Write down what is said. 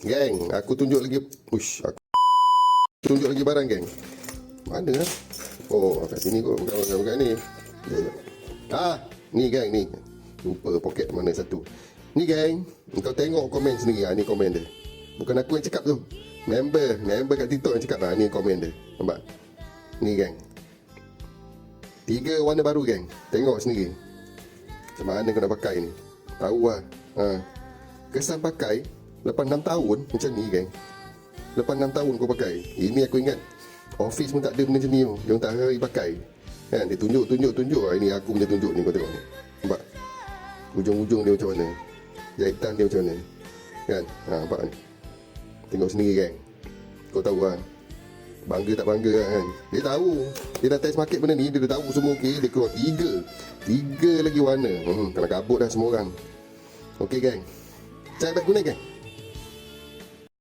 Geng, aku tunjuk lagi. Aku tunjuk lagi barang, geng. Mana lah? Oh, kat sini kot. Bukan ni. Ni geng, ni. Lupa poket mana satu. Ni geng, kau tengok komen sendiri. Ni komen dia. Bukan aku yang cakap tu. Member kat TikTok yang cakap. Ni komen dia. Nampak? Ni geng. 3 warna baru, geng. Tengok sendiri. Macam mana kau nak pakai ni? Tahu lah. Kesan pakai lepas 6 tahun macam ni, geng. Lepas 6 tahun kau pakai. Ini aku ingat office pun tak ada benda macam ni. Dia tak hari pakai. Kan? Dia tunjuk. Ini aku punya tunjuk ni, kau tengok ni. Nampak? Ujung-ujung dia macam mana? Jahitan dia macam mana? Kan? Nampak ni? Tengok sendiri, geng. Kau tahu lah. Bangga tak bangga lah, kan? Dia tahu. Dia dah test market benda ni. Dia dah tahu semua okey. Dia keluar 3 lagi warna. Kena kabut dah semua orang. Okey, geng. Cari best guna, geng.